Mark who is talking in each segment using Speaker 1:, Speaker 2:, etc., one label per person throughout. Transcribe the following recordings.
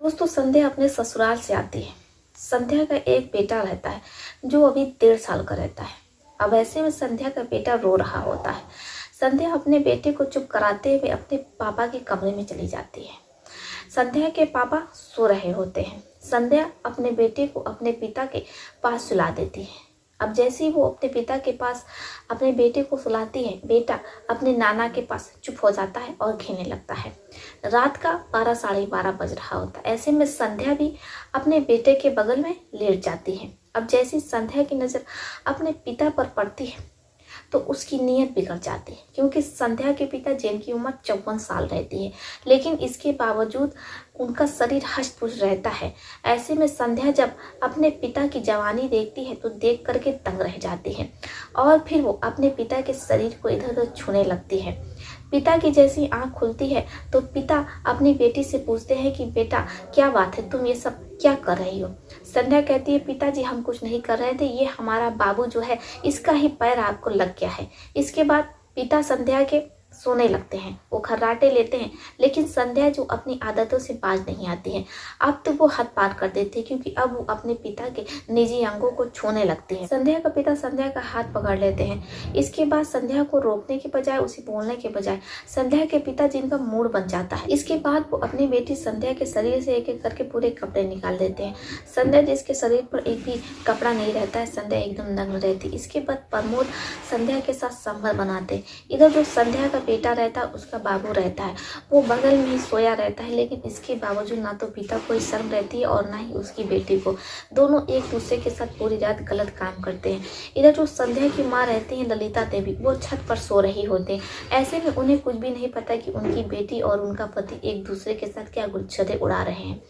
Speaker 1: दोस्तों, संध्या अपने ससुराल से आती है। संध्या का एक बेटा रहता है जो अभी 1.5 साल का रहता है। अब ऐसे में संध्या का बेटा रो रहा होता है। संध्या अपने बेटे को चुप कराते हुए अपने पापा के कमरे में चली जाती है। संध्या के पापा सो रहे होते हैं। संध्या अपने बेटे को अपने पिता के पास सुला देती है। अब जैसे ही वो अपने पिता के पास अपने बेटे को सुलाती है, बेटा अपने नाना के पास चुप हो जाता है और खेलने लगता है। रात का 12 साढ़े 12 बज रहा होता है। ऐसे में संध्या भी अपने बेटे के बगल में लेट जाती है। अब जैसी संध्या की नज़र अपने पिता पर पड़ती है तो उसकी नीयत बिगड़ जाती है, क्योंकि संध्या के पिता जिनकी उम्र 54 साल रहती है, लेकिन इसके बावजूद उनका शरीर हष्ट पुष्ट रहता है। ऐसे में संध्या जब अपने पिता की जवानी देखती है तो देख करके दंग रह जाती है और फिर वो अपने पिता के शरीर को इधर उधर छूने लगती है। पिता की जैसी आंख खुलती है तो पिता अपनी बेटी से पूछते हैं कि बेटा क्या बात है, तुम ये सब क्या कर रही हो। संध्या कहती है, पिताजी हम कुछ नहीं कर रहे थे, ये हमारा बाबू जो है इसका ही पैर आपको लग गया है। इसके बाद पिता संध्या के सोने लगते हैं। वो खर्राटे लेते हैं, लेकिन संध्या जो अपनी आदतों से बाज नहीं आती है। अब तो वो हद पार कर देती है, क्योंकि अब वो अपने पिता के निजी अंगों को छूने लगती है। संध्या का पिता संध्या का हाथ पकड़ लेते हैं। इसके बाद संध्या को रोकने के बजाय, उसे बोलने के बजाय संध्या के पिता जिनका मूड बन जाता है। इसके बाद वो अपनी बेटी संध्या के शरीर से एक एक करके पूरे कपड़े निकाल देते हैं। संध्या जिसके शरीर पर एक भी कपड़ा नहीं रहता है, संध्या एकदम नग्न रहती है। इसके बाद प्रमोद संध्या के साथ संभल बनाते। इधर जो संध्या का बेटा रहता है, उसका बाबू रहता है, वो बगल में ही सोया रहता है, लेकिन इसके बावजूद ना तो पिता को शर्म रहती है और ना ही उसकी बेटी को। दोनों एक दूसरे के साथ पूरी रात गलत काम करते हैं। इधर जो संध्या की माँ रहती है ललिता देवी, वो छत पर सो रही होते हैं। ऐसे में उन्हें कुछ भी नहीं पता कि उनकी बेटी और उनका पति एक दूसरे के साथ क्या गुलछर्रे उड़ा रहे हैं।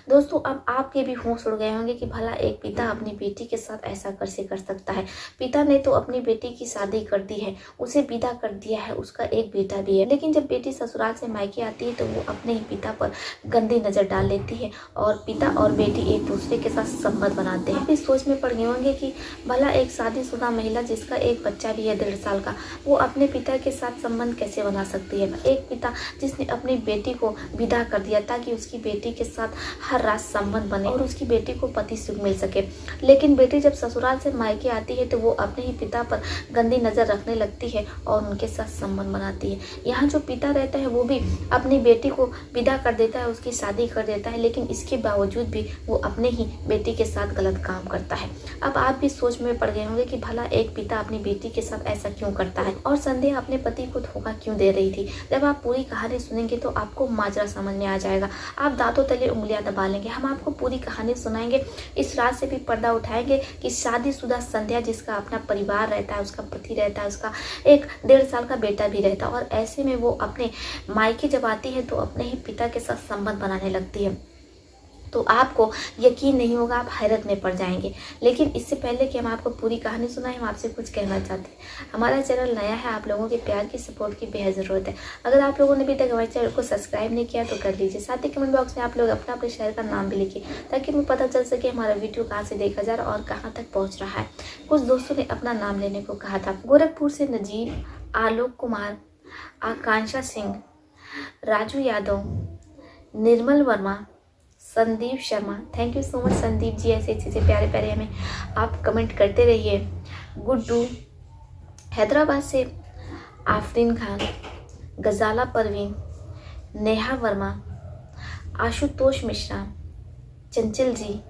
Speaker 1: दोस्तों, अब आपके भी होश उड़ गए होंगे कि भला एक पिता अपनी बेटी के साथ ऐसा कैसे कर सकता है। पिता ने तो अपनी बेटी की शादी कर दी है, उसे विदा कर दिया है, उसका एक बेटा भी है, लेकिन जब बेटी ससुराल से मायके आती है तो वो अपने ही पिता पर गंदी नजर डाल लेती है और पिता और बेटी एक दूसरे के साथ संबंध बनाते हैं। आप इस सोच में पड़ गए होंगे कि भला एक शादीशुदा महिला जिसका एक बच्चा भी है 1.5 साल का, वो अपने पिता के साथ संबंध कैसे बना सकती है। एक पिता जिसने अपनी बेटी को विदा कर दिया ताकि उसकी बेटी के साथ हर रात संबंध बने और उसकी बेटी को पति सुख मिल सके, लेकिन बेटी जब ससुराल से मायके आती है तो वो अपने ही पिता पर गंदी नजर रखने लगती है और उनके साथ संबंध बनाती है। यहाँ जो पिता रहता है वो भी अपनी बेटी को विदा कर देता है, उसकी शादी कर देता है, लेकिन इसके बावजूद भी वो अपने ही बेटी के साथ गलत काम करता है। अब आप भी सोच में पड़ गए होंगे कि भला एक पिता अपनी बेटी के साथ ऐसा क्यों करता है और संध्या अपने पति को धोखा क्यों दे रही थी। जब आप पूरी कहानी सुनेंगे तो आपको माजरा समझ में आ जाएगा। आप दांतों तले उंगलियां दबा लेंगे। हम आपको पूरी कहानी सुनाएंगे, इस रात से भी पर्दा उठाएंगे कि शादीशुदा संध्या जिसका अपना परिवार रहता है, उसका पति रहता है, उसका एक 1.5 साल का बेटा भी रहता है और ऐसे में वो अपने मायके जब आती है तो अपने ही पिता के साथ संबंध बनाने लगती है। तो आपको यकीन नहीं होगा, आप हैरत में पड़ जाएंगे। लेकिन इससे पहले कि हम आपको पूरी कहानी सुनाएं, हम आपसे कुछ कहना चाहते हैं। हमारा चैनल नया है, आप लोगों के प्यार की सपोर्ट की बेहद ज़रूरत है। अगर आप लोगों ने अभी तक हमारे चैनल को सब्सक्राइब नहीं किया तो कर लीजिए। साथ ही कमेंट बॉक्स में आप लोग अपना अपने शहर का नाम भी लिखिए ताकि हमें पता चल सके हमारा वीडियो कहाँ से देखा जा रहा है और कहाँ तक पहुँच रहा है। कुछ दोस्तों ने अपना नाम लेने को कहा था। गोरखपुर से Najeeb, Alok Kumar, Akanksha Singh, Raju Yadav, Nirmal Verma, Sandeep Sharma. Thank you so much Sandeep ji, ऐसे अच्छे प्यारे प्यारे हमें आप कमेंट करते रहिए। गुड्डू, हैदराबाद से आफरीन खान, गजाला परवीन, नेहा वर्मा, आशुतोष मिश्रा, चंचल जी,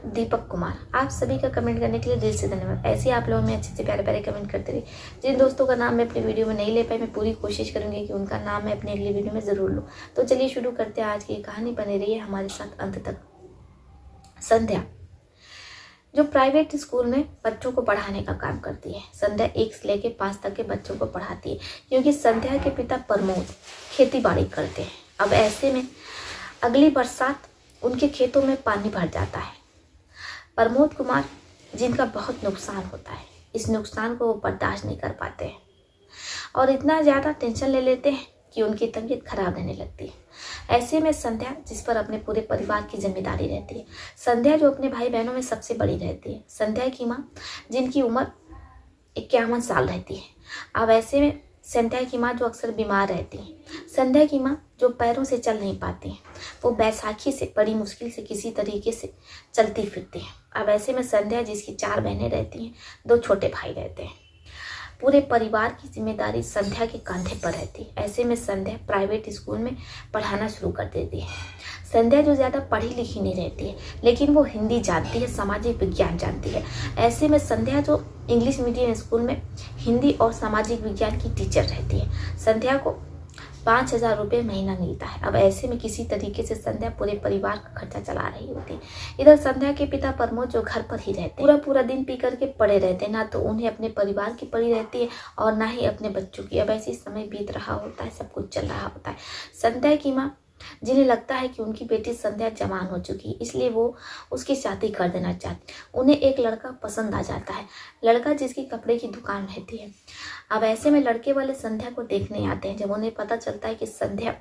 Speaker 1: दीपक कुमार, आप सभी का कमेंट करने के लिए दिल से धन्यवाद। ऐसे आप लोगों में अच्छे से प्यारे प्यारे कमेंट करते रहिए। जिन दोस्तों का नाम मैं अपनी वीडियो में नहीं ले पाई, मैं पूरी कोशिश करूंगी कि उनका नाम मैं अपनी अगली वीडियो में ज़रूर लूँ। तो चलिए शुरू करते हैं आज की कहानी, बने रहिए हमारे साथ अंत तक। संध्या जो प्राइवेट स्कूल में बच्चों को पढ़ाने का काम करती है। संध्या 1 से लेकर 5 तक के बच्चों को पढ़ाती है, क्योंकि संध्या के पिता प्रमोद खेती बाड़ी करते हैं। अब ऐसे में अगली बरसात उनके खेतों में पानी भर जाता है। प्रमोद कुमार जिनका बहुत नुकसान होता है, इस नुकसान को वो बर्दाश्त नहीं कर पाते हैं और इतना ज़्यादा टेंशन ले लेते हैं कि उनकी तबीयत खराब रहने लगती है। ऐसे में संध्या जिस पर अपने पूरे परिवार की जिम्मेदारी रहती है, संध्या जो अपने भाई बहनों में सबसे बड़ी रहती है, संध्या की माँ जिनकी उम्र 51 साल रहती है। अब ऐसे में संध्या की माँ जो अक्सर बीमार रहती हैं, संध्या की माँ जो पैरों से चल नहीं पाती हैं, वो बैसाखी से बड़ी मुश्किल से किसी तरीके से चलती फिरती हैं। अब ऐसे में संध्या जिसकी 4 बहनें रहती हैं, 2 छोटे भाई रहते हैं, पूरे परिवार की जिम्मेदारी संध्या के कंधे पर रहती है। ऐसे में संध्या प्राइवेट स्कूल में पढ़ाना शुरू कर देती है। संध्या जो ज़्यादा पढ़ी लिखी नहीं रहती है, लेकिन वो हिंदी जानती है, सामाजिक विज्ञान जानती है। ऐसे में संध्या जो इंग्लिश मीडियम स्कूल में हिंदी और सामाजिक विज्ञान की टीचर रहती है। संध्या को 5,000 रुपये महीना मिलता है। अब ऐसे में किसी तरीके से संध्या पूरे परिवार का खर्चा चला रही होती है। इधर संध्या के पिता प्रमोद जो घर पर ही रहते हैं, पूरा दिन पी करके पड़े रहते हैं, ना तो उन्हें अपने परिवार की पड़ी रहती है और ना ही अपने बच्चों की। अब ऐसे समय बीत रहा होता है, सब कुछ चल रहा होता है। संध्या की माँ जिन्हें लगता है कि उनकी बेटी संध्या जवान हो चुकी है, इसलिए वो उसकी शादी कर देना चाहती। उन्हें एक लड़का पसंद आ जाता है, लड़का जिसकी कपड़े की दुकान रहती है। अब ऐसे में लड़के वाले संध्या को देखने आते हैं। जब उन्हें पता चलता है कि संध्या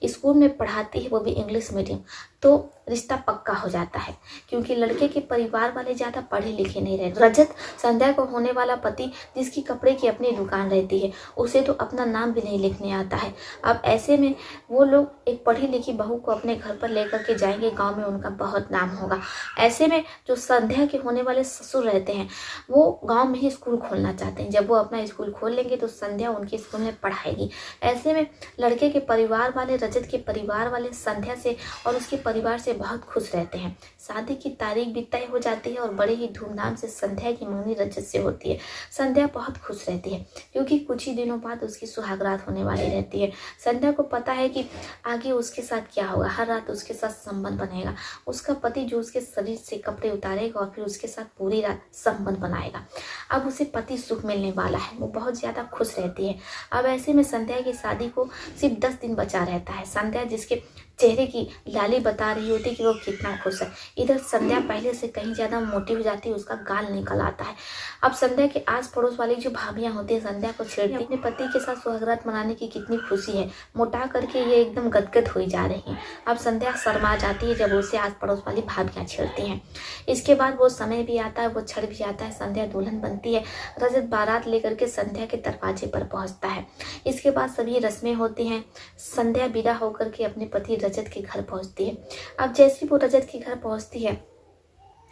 Speaker 1: स्कूल में पढ़ाती है, वो भी इंग्लिश मीडियम, तो रिश्ता पक्का हो जाता है, क्योंकि लड़के के परिवार वाले ज़्यादा पढ़े लिखे नहीं रहते। रजत संध्या को होने वाला पति जिसकी कपड़े की अपनी दुकान रहती है, उसे तो अपना नाम भी नहीं लिखने आता है। अब ऐसे में वो लोग एक पढ़ी लिखी बहू को अपने घर पर लेकर के जाएंगे, गांव में उनका बहुत नाम होगा। ऐसे में जो संध्या के होने वाले ससुर रहते हैं, वो गांव में ही स्कूल खोलना चाहते हैं। जब वो अपना स्कूल खोल लेंगे तो संध्या उनके स्कूल में पढ़ाएगी। ऐसे में लड़के के परिवार वाले, रजत के परिवार वाले संध्या से और उसके परिवार से बहुत खुश रहते हैं। शादी की तारीख भी तय हो जाती है और बड़े ही धूमधाम से संध्या की मंगनी रजत से होती है। संध्या बहुत खुश रहती है, क्योंकि कुछ ही दिनों बाद उसकी सुहागरात होने वाली रहती है। संध्या को पता है कि आगे उसके साथ क्या होगा, हर रात उसके साथ संबंध बनेगा। उसका पति जो उसके शरीर से कपड़े उतारेगा और फिर उसके साथ पूरी रात संबंध बनाएगा। अब उसे पति सुख मिलने वाला है, वो बहुत ज़्यादा खुश रहती है। अब ऐसे में संध्या की शादी को सिर्फ 10 दिन बचा रहता है। संध्या जिसके चेहरे की लाली बता रही होती कि वो कितना खुश है। इधर संध्या पहले से कहीं ज़्यादा मोटी हो जाती है, उसका गाल निकल आता है। अब संध्या के आस पड़ोस वाली जो भाभियाँ होती हैं, संध्या को छेड़ती हैं। अपने पति के साथ सुहागरात मनाने की कितनी खुशी है, मोटा करके ये एकदम गदगद हुई जा रही हैं। अब संध्या शर्मा जाती है जब उसे आस पड़ोस वाली भाभियाँ छेड़ती हैं। इसके बाद वो समय भी आता है, वो क्षण भी आता है, संध्या दुल्हन बनती है। रजत बारात लेकर के संध्या के दरवाजे पर पहुँचता है। इसके बाद सभी रस्में होती हैं। संध्या विदा होकर के अपने पति रजत के घर पहुंचती है। अब जैसे वो रजत के घर पहुंचती है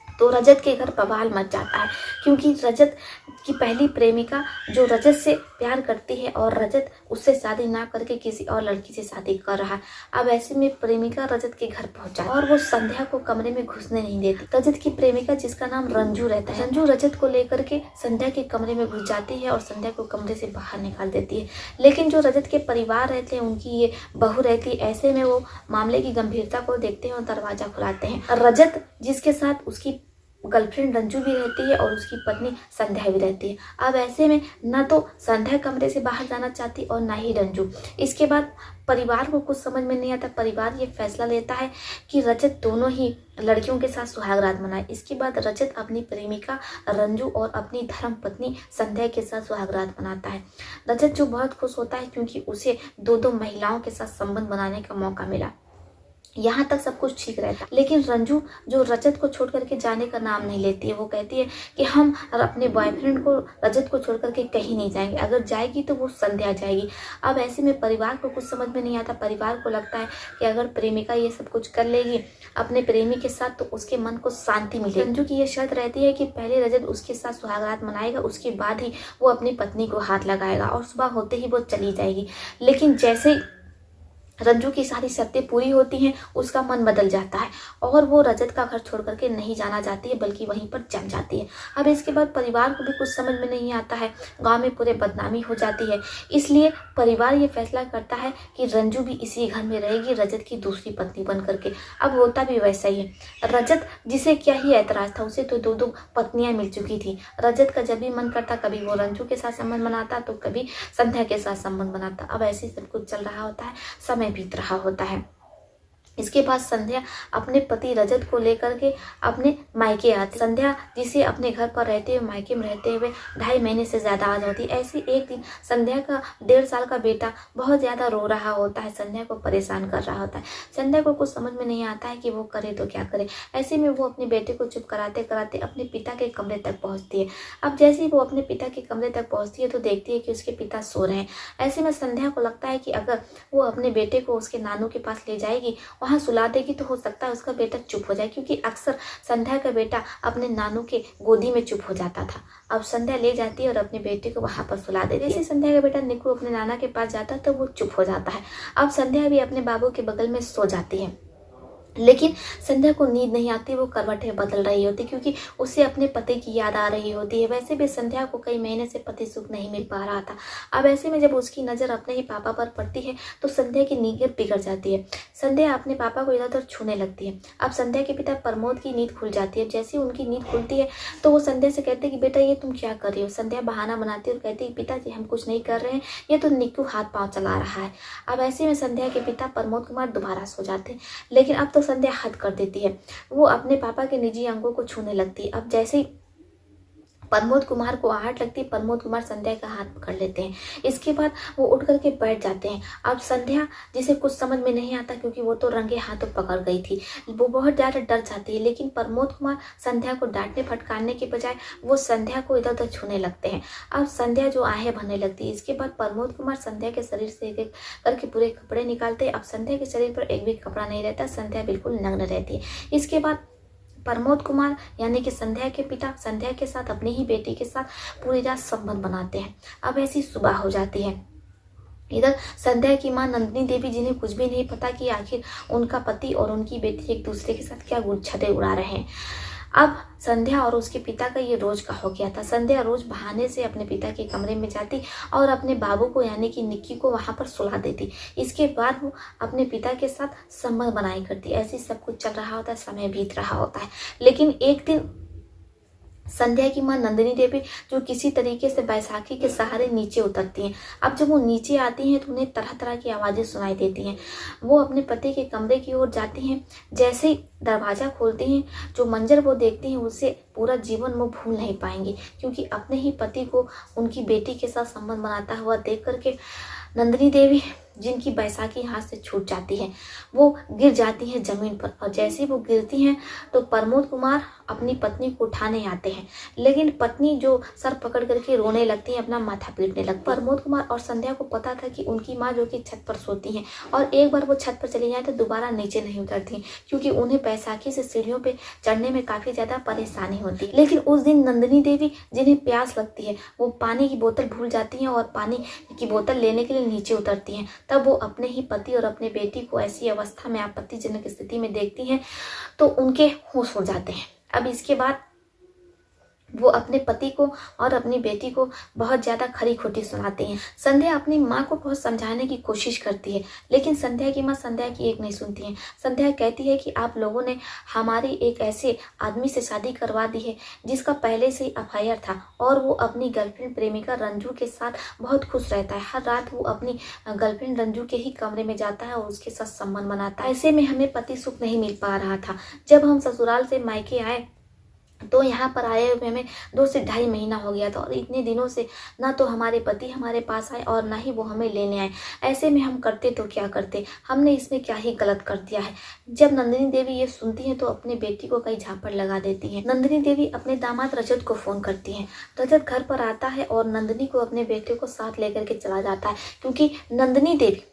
Speaker 1: तो रजत के घर बवाल मच जाता है, क्योंकि रजत की पहली प्रेमिका जो रजत से प्यार करती है और रजत उससे शादी ना करके किसी और लड़की से शादी कर रहा है। अब ऐसे में प्रेमिका रजत के घर पहुंचा और वो संध्या को कमरे में घुसने नहीं देती। रजत की प्रेमिका जिसका नाम रंजू रहता है, रंजू रजत को लेकर के संध्या के कमरे में घुस जाती है और संध्या को कमरे से बाहर निकाल देती है। लेकिन जो रजत के परिवार रहते हैं, उनकी ये बहू रहती है। ऐसे में वो मामले की गंभीरता को देखते हैं और दरवाजा खुलाते हैं। रजत जिसके साथ उसकी गर्लफ्रेंड रंजू भी रहती है और उसकी पत्नी संध्या भी रहती है। अब ऐसे में ना तो संध्या कमरे से बाहर जाना चाहती और ना ही रंजू। इसके बाद परिवार को कुछ समझ में नहीं आता। परिवार ये फैसला लेता है कि रजत दोनों ही लड़कियों के साथ सुहागरात मनाए। इसके बाद रजत अपनी प्रेमिका रंजू और अपनी धर्म पत्नी संध्या के साथ सुहागरात मनाता है। रजत जो बहुत खुश होता है, क्योंकि उसे 2 महिलाओं के साथ संबंध बनाने का मौका मिला। यहाँ तक सब कुछ ठीक रहता है, लेकिन रंजू जो रजत को छोड़ करके जाने का नाम नहीं लेती है। वो कहती है कि हम अपने बॉयफ्रेंड को, रजत को छोड़ करके कहीं नहीं जाएंगे, अगर जाएगी तो वो संध्या जाएगी। अब ऐसे में परिवार को कुछ समझ में नहीं आता। परिवार को लगता है कि अगर प्रेमिका ये सब कुछ कर लेगी अपने प्रेमी के साथ तो उसके मन को शांति मिलेगी। रंजू की ये शर्त रहती है कि पहले रजत उसके साथ सुहागरात मनाएगा, उसके बाद ही वो अपनी पत्नी को हाथ लगाएगा और सुबह होते ही वो चली जाएगी। लेकिन जैसे रंजू की सारी शर्तें पूरी होती हैं, उसका मन बदल जाता है और वो रजत का घर छोड़ करके नहीं जाना चाहती है, बल्कि वहीं पर जम जाती है। अब इसके बाद परिवार को भी कुछ समझ में नहीं आता है, गांव में पूरे बदनामी हो जाती है। इसलिए परिवार ये फैसला करता है कि रंजू भी इसी घर में रहेगी, रजत की दूसरी पत्नी बन करके। अब होता भी वैसा ही है। रजत जिसे क्या ही ऐतराज था, उसे तो 2 पत्नियां मिल चुकी थी। रजत का जब भी मन करता, कभी वो रंजू के साथ संबंध बनाता तो कभी संध्या के साथ संबंध बनाता। अब ऐसे सब कुछ चल रहा होता है, समय बीत रहा होता है। इसके बाद संध्या अपने पति रजत को लेकर के अपने मायके आती। संध्या जिसे अपने घर पर रहते हुए मायके में रहते हुए 2.5 महीने से ज़्यादा आज होती। ऐसी एक दिन संध्या का 1.5 साल का बेटा बहुत ज़्यादा रो रहा होता है, संध्या को परेशान कर रहा होता है। संध्या को कुछ समझ में नहीं आता है कि वो करे तो क्या करे। ऐसे में वो अपने बेटे को चुप कराते कराते अपने पिता के कमरे तक पहुँचती है। अब जैसे ही वो अपने पिता के कमरे तक पहुँचती है तो देखती है कि उसके पिता सो रहे हैं। ऐसे में संध्या को लगता है कि अगर वो अपने बेटे को उसके नानू के पास ले जाएगी, वहाँ सुला देगी, तो हो सकता है उसका बेटा चुप हो जाए, क्योंकि अक्सर संध्या का बेटा अपने नानू के गोदी में चुप हो जाता था। अब संध्या ले जाती है और अपने बेटे को वहाँ पर सुला देती है। जैसे संध्या का बेटा निक्कू अपने नाना के पास जाता है तो वो चुप हो जाता है। अब संध्या भी अपने बाबू के बगल में सो जाती है, लेकिन संध्या को नींद नहीं आती। वो करवटें बदल रही होती क्योंकि उसे अपने पति की याद आ रही होती है। वैसे भी संध्या को कई महीने से पति सुख नहीं मिल पा रहा था। अब ऐसे में जब उसकी नज़र अपने ही पापा पर पड़ती है तो संध्या की नींद बिगड़ जाती है। संध्या अपने पापा को इधर उधर छूने लगती है। अब संध्या के पिता प्रमोद की नींद खुल जाती है। जैसे ही उनकी नींद खुलती है तो वो संध्या से कहते हैं कि बेटा ये तुम क्या कर रही हो। संध्या बहाना बनाती है और कहती है पिताजी हम कुछ नहीं कर रहे हैं, ये तो निक्कू हाथ पाँव चला रहा है। अब ऐसे में संध्या के पिता प्रमोद कुमार दोबारा सो जाते हैं, लेकिन अब तो संध्या हद कर देती है। वो अपने पापा के निजी अंगों को छूने लगती है। अब जैसे ही प्रमोद कुमार को आहट लगती है, प्रमोद कुमार संध्या का हाथ पकड़ लेते हैं। इसके बाद वो उठ करके बैठ जाते हैं। अब संध्या जिसे कुछ समझ में नहीं आता क्योंकि वो तो रंगे हाथों पकड़ गई थी, वो बहुत ज़्यादा डर जाती है। लेकिन प्रमोद कुमार संध्या को डांटने फटकारने के बजाय वो संध्या को इधर उधर छूने लगते हैं। अब संध्या जो आहें भरने लगती है। इसके बाद प्रमोद कुमार संध्या के शरीर से एक एक करके पूरे कपड़े निकालते हैं। अब संध्या के शरीर पर एक भी कपड़ा नहीं रहता, संध्या बिल्कुल नग्न रहती है। इसके बाद प्रमोद कुमार यानी कि संध्या के पिता संध्या के साथ अपनी ही बेटी के साथ पूरी रात संबंध बनाते हैं। अब ऐसी सुबह हो जाती है। इधर संध्या की मां नंदिनी देवी, जिन्हें कुछ भी नहीं पता कि आखिर उनका पति और उनकी बेटी एक दूसरे के साथ क्या गुच्छते उड़ा रहे हैं। अब संध्या और उसके पिता का ये रोज का हो गया था। संध्या रोज बहाने से अपने पिता के कमरे में जाती और अपने बाबू को यानी कि निक्की को वहां पर सुला देती। इसके बाद वो अपने पिता के साथ संबंध बनाई करती। ऐसे सब कुछ चल रहा होता है, समय बीत रहा होता है। लेकिन एक दिन संध्या की मां नंदिनी देवी जो किसी तरीके से बैसाखी के सहारे नीचे उतरती हैं। अब जब वो नीचे आती हैं तो उन्हें तरह तरह की आवाज़ें सुनाई देती हैं। वो अपने पति के कमरे की ओर जाती हैं। जैसे ही दरवाज़ा खोलती हैं, जो मंजर वो देखती हैं उसे पूरा जीवन वो भूल नहीं पाएंगी, क्योंकि अपने ही पति को उनकी बेटी के साथ संबंध बनाता हुआ देख करके नंदिनी देवी, जिनकी बैसाखी हाथ से छूट जाती है, वो गिर जाती हैं जमीन पर। और जैसे ही वो गिरती हैं तो प्रमोद कुमार अपनी पत्नी को उठाने आते हैं, लेकिन पत्नी जो सर पकड़ करके रोने लगती है, अपना माथा पीटने लगती है। प्रमोद कुमार और संध्या को पता था कि उनकी माँ जो कि छत पर सोती हैं और एक बार वो छत पर चली जाए तो दोबारा नीचे नहीं उतरती, क्योंकि उन्हें बैसाखी से सीढ़ियों पे चढ़ने में काफ़ी ज़्यादा परेशानी होती है। लेकिन उस दिन नंदिनी देवी, जिन्हें प्यास लगती है, वो पानी की बोतल भूल जाती हैं और पानी की बोतल लेने के लिए नीचे उतरती हैं। तब वो अपने ही पति और अपने बेटी को ऐसी अवस्था में, आपत्तिजनक स्थिति में देखती हैं तो उनके होश उड़ जाते हैं। अब इसके बाद वो अपने पति को और अपनी बेटी को बहुत ज़्यादा खरी खोटी सुनाते हैं। संध्या अपनी माँ को बहुत समझाने की कोशिश करती है, लेकिन संध्या की माँ संध्या की एक नहीं सुनती है। संध्या कहती है कि आप लोगों ने हमारी एक ऐसे आदमी से शादी करवा दी है जिसका पहले से ही अफायर था और वो अपनी गर्लफ्रेंड प्रेमिका रंजू के साथ बहुत खुश रहता है। हर रात वो अपनी गर्लफ्रेंड रंजू के ही कमरे में जाता है और उसके साथ संबंध बनाता है। ऐसे में हमें पति सुख नहीं मिल पा रहा था। जब हम ससुराल से मायके आए तो यहाँ पर आए हुए हमें 2 से 2.5 महीना हो गया था और इतने दिनों से ना तो हमारे पति हमारे पास आए और ना ही वो हमें लेने आए। ऐसे में हम करते तो क्या करते, हमने इसमें क्या ही गलत कर दिया है। जब नंदिनी देवी ये सुनती हैं तो अपनी बेटी को कई झापड़ लगा देती हैं। नंदिनी देवी अपने दामाद रजत को फ़ोन करती हैं। रजत घर पर आता है और नंदिनी को अपने बेटे को साथ लेकर के चला जाता है, क्योंकि नंदिनी देवी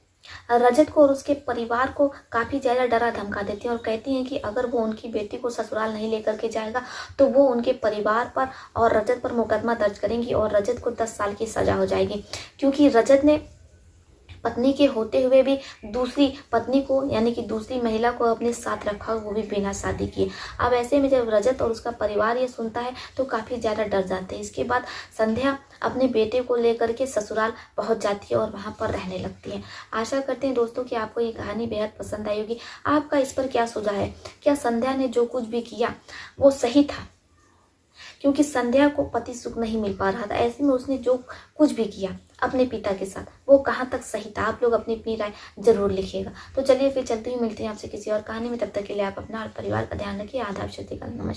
Speaker 1: रजत को और उसके परिवार को काफ़ी ज़्यादा डरा धमका देती हैं और कहती हैं कि अगर वो उनकी बेटी को ससुराल नहीं लेकर के जाएगा तो वो उनके परिवार पर और रजत पर मुकदमा दर्ज करेंगी और रजत को 10 साल की सज़ा हो जाएगी, क्योंकि रजत ने पत्नी के होते हुए भी दूसरी पत्नी को यानी कि दूसरी महिला को अपने साथ रखा, वो भी बिना शादी किए। अब ऐसे में जब रजत और उसका परिवार ये सुनता है तो काफ़ी ज़्यादा डर जाते हैं। इसके बाद संध्या अपने बेटे को लेकर के ससुराल पहुंच जाती है और वहां पर रहने लगती है। आशा करते हैं दोस्तों कि आपको ये कहानी बेहद पसंद आई होगी। आपका इस पर क्या सुझाव है? क्या संध्या ने जो कुछ भी किया वो सही था? क्योंकि संध्या को पति सुख नहीं मिल पा रहा था, ऐसे में उसने जो कुछ भी किया। अपने पिता के साथ, वो कहाँ तक सही था। आप लोग अपनी अपनी राय जरूर लिखिएगा। तो चलिए फिर चलते ही मिलते हैं आपसे किसी और कहानी में। तब तक के लिए आप अपना और परिवार का ध्यान रखिए। आदाब, श्रुतिका, नमस्कार।